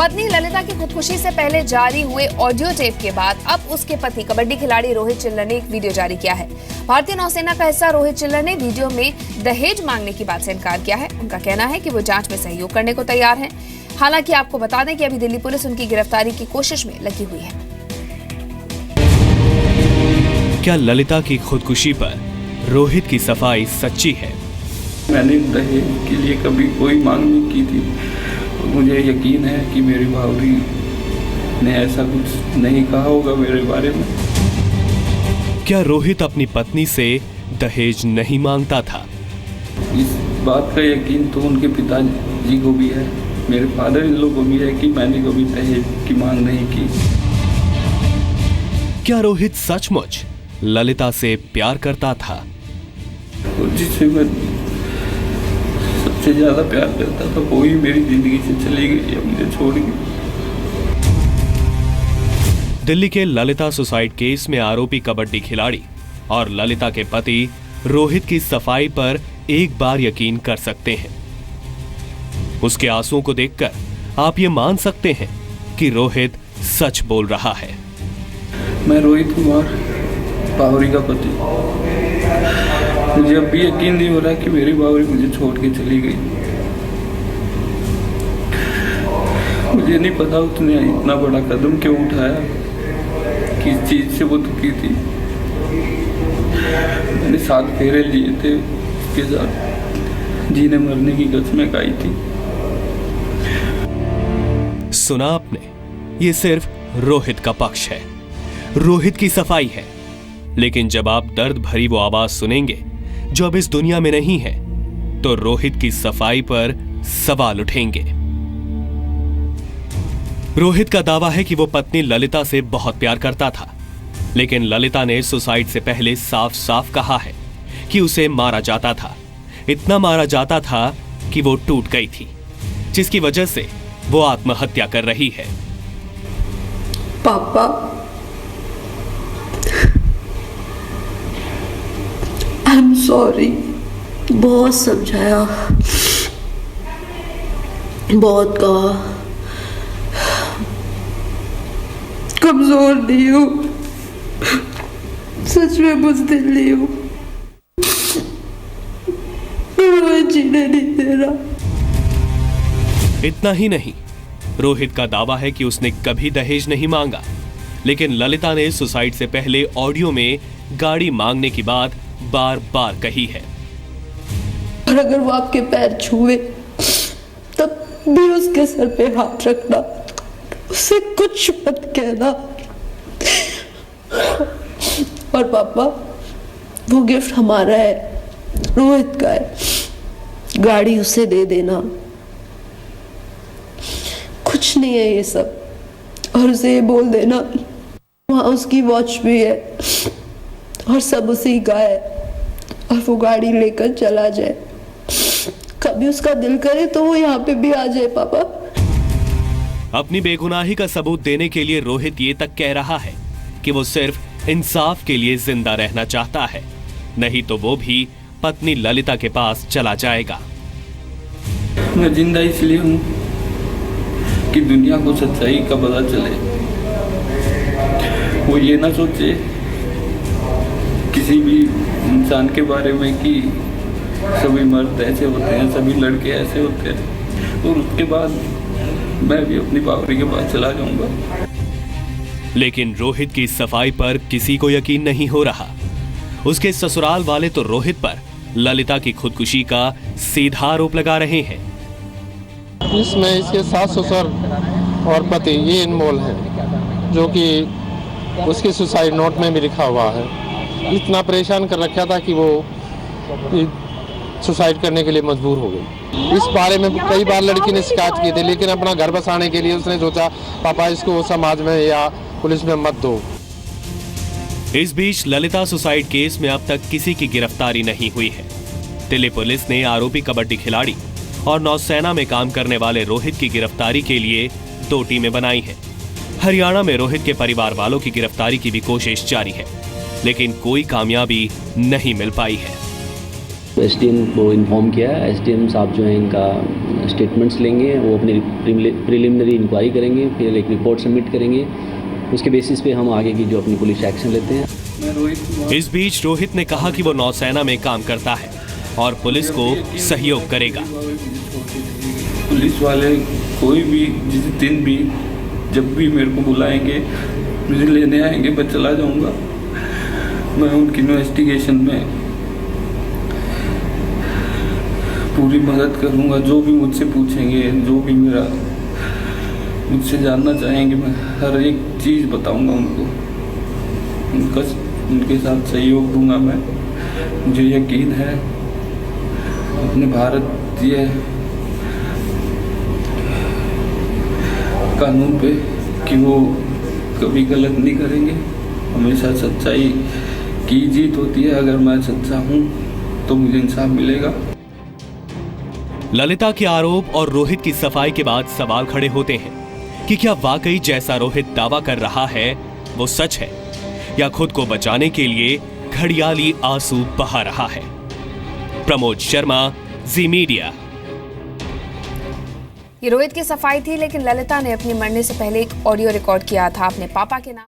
पत्नी ललिता की खुदकुशी से पहले जारी हुए ऑडियो टेप के बाद अब उसके पति कबड्डी खिलाड़ी रोहित चिल्लर ने एक वीडियो जारी किया है। भारतीय नौसेना का हिस्सा रोहित चिल्लर ने वीडियो में दहेज मांगने की बात से इनकार किया है। उनका कहना है कि वो जांच में सहयोग करने को तैयार हैं। हालांकि आपको बता दें कि अभी दिल्ली पुलिस उनकी गिरफ्तारी की कोशिश में लगी हुई है। क्या ललिता की खुदकुशी पर रोहित की सफाई सच्ची है? मैंने दहेज के लिए कभी कोई मांग नहीं की थी। मुझे यकीन है कि मेरी भाभी ने ऐसा कुछ नहीं कहा होगा मेरे बारे में। क्या रोहित अपनी पत्नी से दहेज नहीं मांगता था? इस बात का यकीन तो उनके पिताजी को भी है, मेरे फादर इन लोगों को भी है कि मैंने कभी दहेज की मांग नहीं की। क्या रोहित सचमुच ललिता से प्यार करता था? जिससे मैं सबसे ज्यादा प्यार करता था वो ही मेरी जिंदगी से चली गई, मुझे छोड़ गई। दिल्ली के ललिता सुसाइड केस में आरोपी कबड्डी खिलाड़ी और ललिता के पति रोहित की सफाई पर एक बार यकीन कर सकते हैं। उसके आंसुओं को देखकर आप ये मान सकते हैं कि रोहित सच बोल रहा है। मैं रोहित कुमार बावरी का पति, मुझे अब भी यकीन नहीं हो रहा कि मेरी बावरी मुझे छोड़ के चली गई। मुझे नहीं पता उसने इतना बड़ा कदम क्यों उठाया, किस चीज से वो दुखी थी। मैंने 7 फेरे लिए थे उसके साथ, जीने मरने की कसमें खाई थी। सुना आपने, ये सिर्फ रोहित का पक्ष है, रोहित की सफाई है। लेकिन जब आप दर्द भरी वो आवाज सुनेंगे जो अब इस दुनिया में नहीं है, तो रोहित की सफाई पर सवाल उठेंगे। रोहित का दावा है कि वो पत्नी ललिता से बहुत प्यार करता था, लेकिन ललिता ने सुसाइड से पहले साफ साफ कहा है कि उसे मारा जाता था। इतना मारा जाता था कि वो टूट गई थी, जिसकी वजह से वो आत्महत्या कर रही है। पापा, आई एम सॉरी। बहुत समझाया, बहुत कहा, कमजोर नहीं हूँ, सच में बुज़दिल नहीं हूँ, रोहित जीने नहीं दे रहा। इतना ही नहीं, रोहित का दावा है कि उसने कभी दहेज नहीं मांगा, लेकिन ललिता ने सुसाइड से पहले ऑडियो में गाड़ी मांगने की बात बार बार कही है। और अगर वो आपके पैर छुए तब भी उसके सर पे हाथ रखना, उसे कुछ मत कहना। और पापा, वो गिफ्ट हमारा है, रोहित का है, गाड़ी उसे दे देना। कुछ नहीं है ये सब। और उसे ये बोल देना वहां उसकी वॉच भी है और सब उसी का है, और वो गाड़ी लेकर चला जाए। कभी उसका दिल करे तो वो यहाँ पे भी आ जाए। पापा, अपनी बेगुनाही का सबूत देने के लिए रोहित ये तक कह रहा है कि वो सिर्फ इंसाफ के लिए जिंदा रहना चाहता है, नहीं तो वो भी पत्नी ललिता के पास चला जाएगा। मैं जिंदा इसलिए हूँ कि दुनिया को सच्चाई का पता चले। वो ये ना सोचे किसी भी इंसान के बारे में कि सभी मर्द ऐसे होते हैं, सभी लड़के ऐसे होते हैं, और उसके बाद मैं भी अपनी बावरी के पास चला जाऊंगा। लेकिन रोहित की सफाई पर किसी को यकीन नहीं हो रहा। उसके ससुराल वाले तो रोहित पर ललिता की खुदकुशी का सीधा आरोप लगा रहे हैं। इसमें इसके सास ससुर और पति ये इन्वॉल्व है, जो कि उसके सुसाइड नोट में भी लिखा हुआ है। इतना परेशान कर रखा था कि वो सुसाइड करने के लिए मजबूर हो गई। इस बारे में कई बार लड़की ने शिकायत की थी, लेकिन अपना घर बसाने के लिए उसने सोचा पापा इसको समाज में या पुलिस में मत दो। इस बीच ललिता सुसाइड केस में अब तक किसी की गिरफ्तारी नहीं हुई है। दिल्ली पुलिस ने आरोपी कबड्डी खिलाड़ी और नौसेना में काम करने वाले रोहित की गिरफ्तारी के लिए 2 टीमें बनाई हैं। हरियाणा में रोहित के परिवार वालों की गिरफ्तारी की भी कोशिश जारी है, लेकिन कोई कामयाबी नहीं मिल पाई है। एसडीएम को इन्फॉर्म किया है। एसडीएम साहब जो है इनका स्टेटमेंट्स लेंगे, वो अपनी प्रिलिमिनरी इंक्वायरी करेंगे, फिर एक रिपोर्ट सबमिट करेंगे। उसके बेसिस पे हम आगे की जो अपनी पुलिस एक्शन लेते हैं। इस बीच रोहित ने कहा कि वो नौसेना में काम करता है और पुलिस को सहयोग करेगा। पुलिस वाले कोई भी जिस दिन भी जब भी मेरे को बुलाएंगे, मुझे लेने आएंगे, मैं चला जाऊंगा। मैं उनकी इन्वेस्टिगेशन में पूरी मदद करूंगा। जो भी मुझसे पूछेंगे, जो भी मुझसे जानना चाहेंगे, मैं हर एक चीज़ बताऊंगा उनको। उनके साथ सहयोग दूंगा मैं। मुझे यकीन है अपने भारतीय कानून पे कि वो कभी गलत नहीं करेंगे। हमेशा सच्चाई की जीत होती है। अगर मैं सच्चा हूँ तो मुझे इंसाफ मिलेगा। ललिता के आरोप और रोहित की सफाई के बाद सवाल खड़े होते हैं कि क्या वाकई जैसा रोहित दावा कर रहा है वो सच है, या खुद को बचाने के लिए घड़ियाली आंसू बहा रहा है। प्रमोद शर्मा, जी मीडिया। ये रोहित की सफाई थी, लेकिन ललिता ने अपने मरने से पहले एक ऑडियो रिकॉर्ड किया था अपने पापा के नाम।